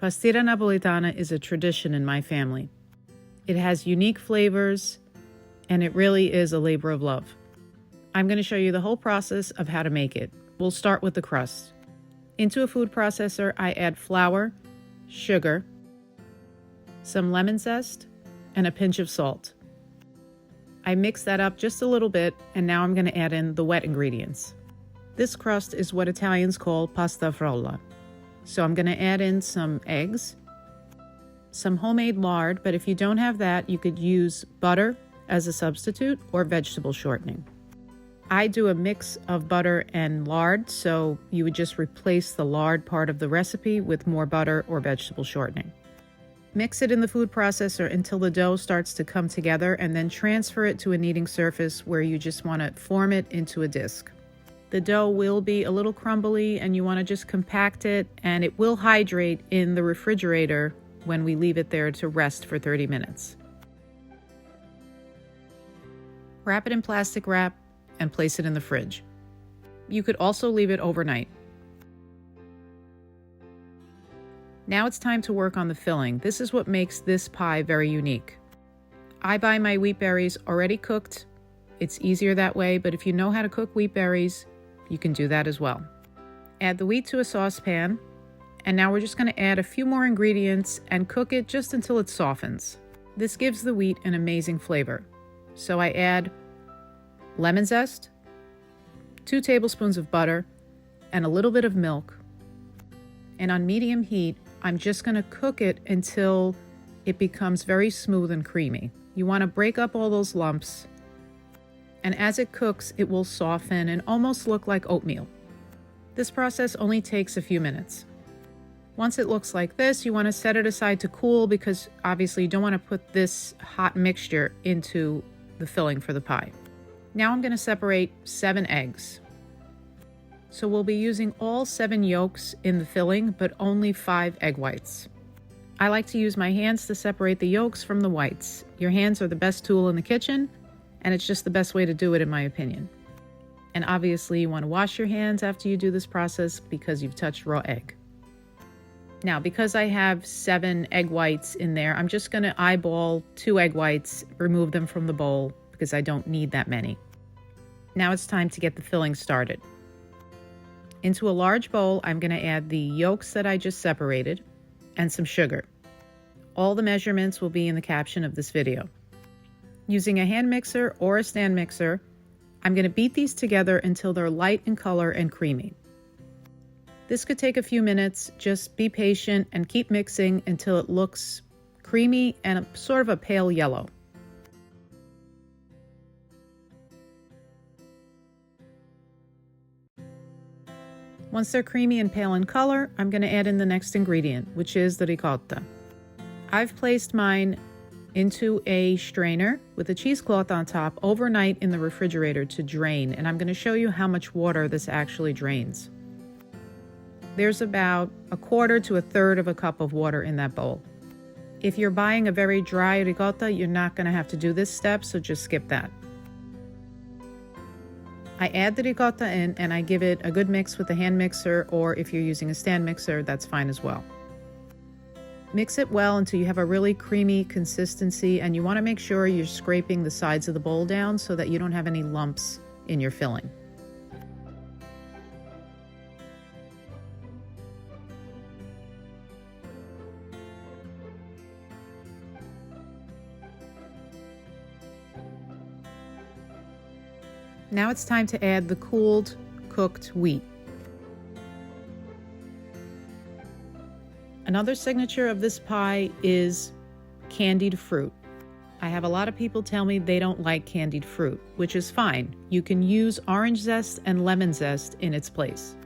Pastiera Napoletana is a tradition in my family. It has unique flavors, and it really is a labor of love. I'm going to show you the whole process of how to make it. We'll start with the crust. Into a food processor, I add flour, sugar, some lemon zest, and a pinch of salt. I mix that up just a little bit, and now I'm going to add in the wet ingredients. This crust is what Italians call pasta frolla. So I'm going to add in some eggs, some homemade lard, but if you don't have that, you could use butter as a substitute or vegetable shortening. I do a mix of butter and lard, so you would just replace the lard part of the recipe with more butter or vegetable shortening. Mix it in the food processor until the dough starts to come together, and then transfer it to a kneading surface where you just want to form it into a disc. The dough will be a little crumbly, and you want to just compact it, and it will hydrate in the refrigerator when we leave it there to rest for 30 minutes. Wrap it in plastic wrap and place it in the fridge. You could also leave it overnight. Now it's time to work on the filling. This is what makes this pie very unique. I buy my wheat berries already cooked. It's easier that way, but if you know how to cook wheat berries, you can do that as well. Add the wheat to a saucepan, and now we're just going to add a few more ingredients and cook it just until it softens. This gives the wheat an amazing flavor. So I add lemon zest, 2 tablespoons of butter, and a little bit of milk. And on medium heat, I'm just going to cook it until it becomes very smooth and creamy. You want to break up all those lumps, and as it cooks, it will soften and almost look like oatmeal. This process only takes a few minutes. Once it looks like this, you want to set it aside to cool, because obviously you don't want to put this hot mixture into the filling for the pie. Now I'm going to separate 7 eggs. So we'll be using all 7 yolks in the filling, but only 5 egg whites. I like to use my hands to separate the yolks from the whites. Your hands are the best tool in the kitchen, and it's just the best way to do it in my opinion. And obviously you want to wash your hands after you do this process because you've touched raw egg. Now, because I have 7 egg whites in there, I'm just going to eyeball 2 egg whites, remove them from the bowl because I don't need that many. Now it's time to get the filling started. Into a large bowl, I'm going to add the yolks that I just separated and some sugar. All the measurements will be in the caption of this video. Using a hand mixer or a stand mixer, I'm going to beat these together until they're light in color and creamy. This could take a few minutes. Just be patient and keep mixing until it looks creamy and sort of a pale yellow. Once they're creamy and pale in color, I'm going to add in the next ingredient, which is the ricotta. I've placed mine into a strainer with a cheesecloth on top overnight in the refrigerator to drain, and I'm going to show you how much water this actually drains. There's about 1/4 to 1/3 of a cup of water in that bowl. If you're buying a very dry ricotta, you're not going to have to do this step, so just skip that. I add the ricotta in and I give it a good mix with a hand mixer, or if you're using a stand mixer, that's fine as well. Mix it well until you have a really creamy consistency, and you want to make sure you're scraping the sides of the bowl down so that you don't have any lumps in your filling. Now it's time to add the cooled, cooked wheat. Another signature of this pie is candied fruit. I have a lot of people tell me they don't like candied fruit, which is fine. You can use orange zest and lemon zest in its place.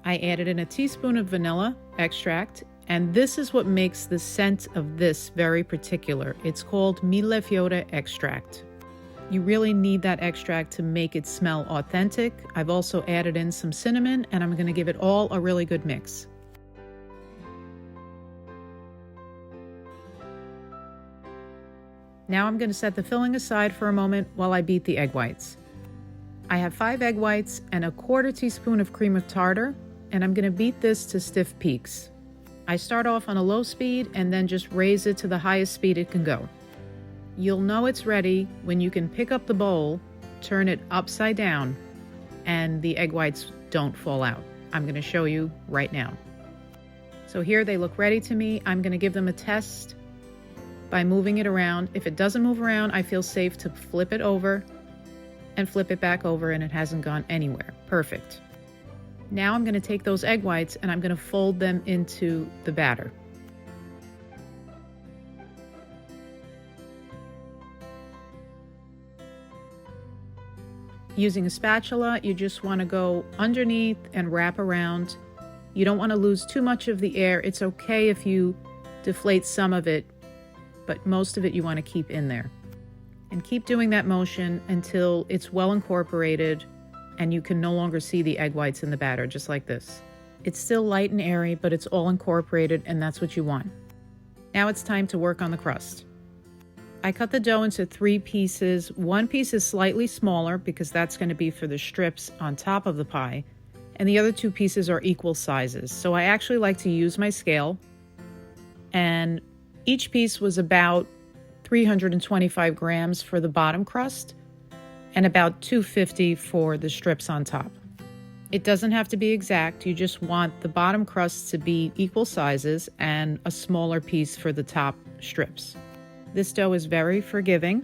I added in a teaspoon of vanilla extract, and this is what makes the scent of this very particular. It's called Millefiore Extract. You really need that extract to make it smell authentic. I've also added in some cinnamon, and I'm going to give it all a really good mix. Now I'm going to set the filling aside for a moment while I beat the egg whites. I have 5 egg whites and a 1/4 teaspoon of cream of tartar, and I'm going to beat this to stiff peaks. I start off on a low speed and then just raise it to the highest speed it can go. You'll know it's ready when you can pick up the bowl, turn it upside down, and the egg whites don't fall out. I'm going to show you right now. So here they look ready to me. I'm going to give them a test by moving it around. If it doesn't move around, I feel safe to flip it over and flip it back over, and it hasn't gone anywhere. Perfect. Now I'm going to take those egg whites and I'm going to fold them into the batter. Using a spatula, you just want to go underneath and wrap around. You don't want to lose too much of the air. It's okay if you deflate some of it, but most of it you want to keep in there. And keep doing that motion until it's well incorporated and you can no longer see the egg whites in the batter, just like this. It's still light and airy, but it's all incorporated, and that's what you want. Now it's time to work on the crust. I cut the dough into 3 pieces. One piece is slightly smaller because that's going to be for the strips on top of the pie, and the other 2 pieces are equal sizes. So I actually like to use my scale, and each piece was about 325 grams for the bottom crust and about 250 for the strips on top. It doesn't have to be exact. You just want the bottom crust to be equal sizes and a smaller piece for the top strips. This dough is very forgiving,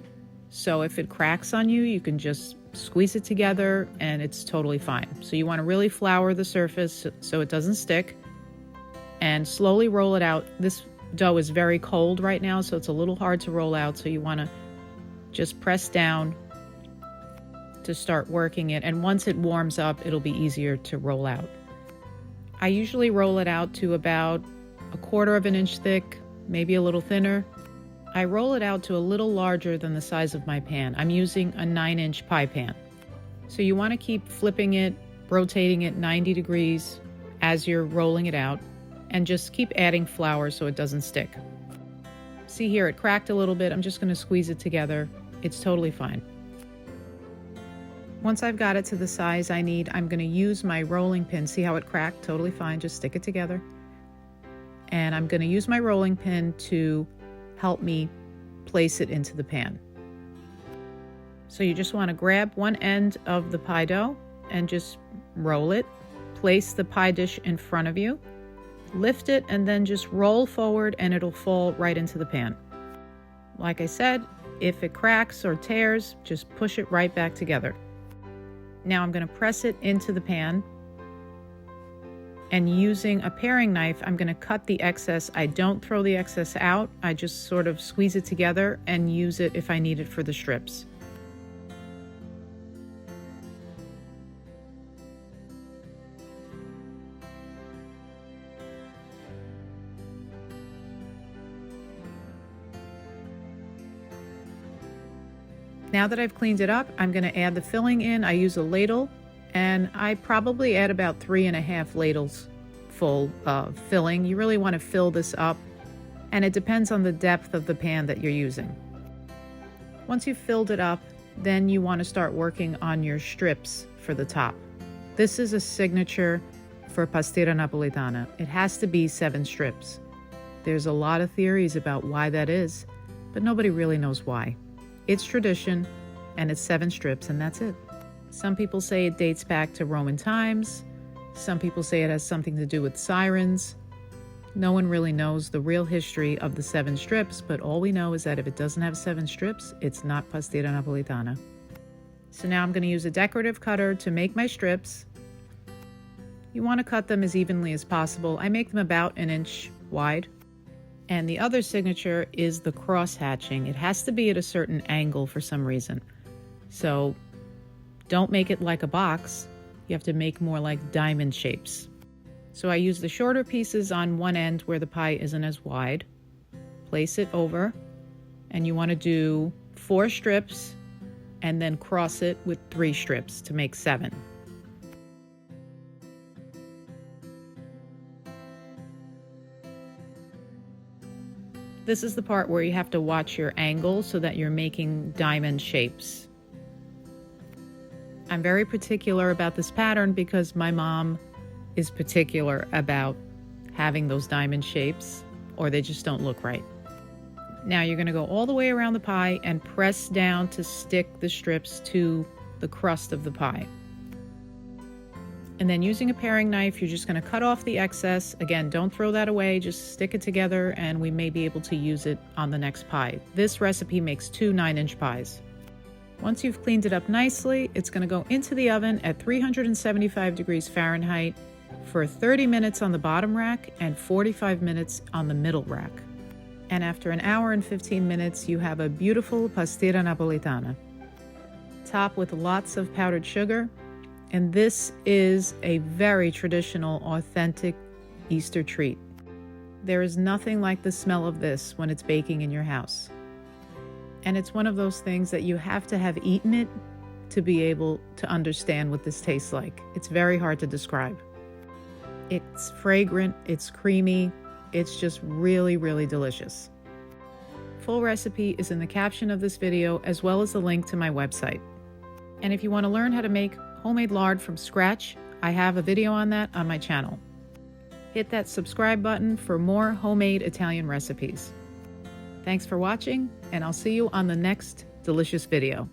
so if it cracks on you, you can just squeeze it together and it's totally fine. So you want to really flour the surface so it doesn't stick and slowly roll it out. This dough is very cold right now, so it's a little hard to roll out, so you want to just press down to start working it, and once it warms up, it'll be easier to roll out. I usually roll it out to about 1/4 of an inch thick, maybe a little thinner. I roll it out to a little larger than the size of my pan. I'm using a 9-inch pie pan. So you want to keep flipping it, rotating it 90 degrees as you're rolling it out, and just keep adding flour so it doesn't stick. See here, it cracked a little bit. I'm just going to squeeze it together. It's totally fine. Once I've got it to the size I need, I'm going to use my rolling pin. See how it cracked? Totally fine. Just stick it together. And I'm going to use my rolling pin to help me place it into the pan. So you just want to grab one end of the pie dough and just roll it. Place the pie dish in front of you. Lift it and then just roll forward and it'll fall right into the pan. Like I said, if it cracks or tears, just push it right back together. Now I'm going to press it into the pan, and using a paring knife, I'm going to cut the excess. I don't throw the excess out. I just sort of squeeze it together and use it if I need it for the strips. Now that I've cleaned it up, I'm going to add the filling in. I use a ladle, and I probably add about 3.5 ladles full of filling. You really want to fill this up, and it depends on the depth of the pan that you're using. Once you've filled it up, then you want to start working on your strips for the top. This is a signature for Pastiera Napoletana. It has to be 7 strips. There's a lot of theories about why that is, but nobody really knows why. It's tradition, and it's 7 strips, and that's it. Some people say it dates back to Roman times. Some people say it has something to do with sirens. No one really knows the real history of the 7 strips, but all we know is that if it doesn't have 7 strips, it's not Pastiera Napoletana. So now I'm going to use a decorative cutter to make my strips. You want to cut them as evenly as possible. I make them about 1 inch wide. And the other signature is the cross hatching. It has to be at a certain angle for some reason. So don't make it like a box. You have to make more like diamond shapes. So I use the shorter pieces on one end where the pie isn't as wide. Place it over, and you want to do 4 strips and then cross it with 3 strips to make 7. This is the part where you have to watch your angle so that you're making diamond shapes. I'm very particular about this pattern because my mom is particular about having those diamond shapes, or they just don't look right. Now you're going to go all the way around the pie and press down to stick the strips to the crust of the pie. And then using a paring knife, you're just going to cut off the excess. Again, don't throw that away, just stick it together and we may be able to use it on the next pie. This recipe makes 2 9-inch pies. Once you've cleaned it up nicely, it's going to go into the oven at 375 degrees Fahrenheit for 30 minutes on the bottom rack and 45 minutes on the middle rack. And after an hour and 15 minutes, you have a beautiful pastiera napoletana. Top with lots of powdered sugar. And this is a very traditional, authentic Easter treat. There is nothing like the smell of this when it's baking in your house. And it's one of those things that you have to have eaten it to be able to understand what this tastes like. It's very hard to describe. It's fragrant, it's creamy, it's just really, really delicious. Full recipe is in the caption of this video, as well as the link to my website. And if you want to learn how to make homemade lard from scratch, I have a video on that on my channel. Hit that subscribe button for more homemade Italian recipes. Thanks for watching, and I'll see you on the next delicious video.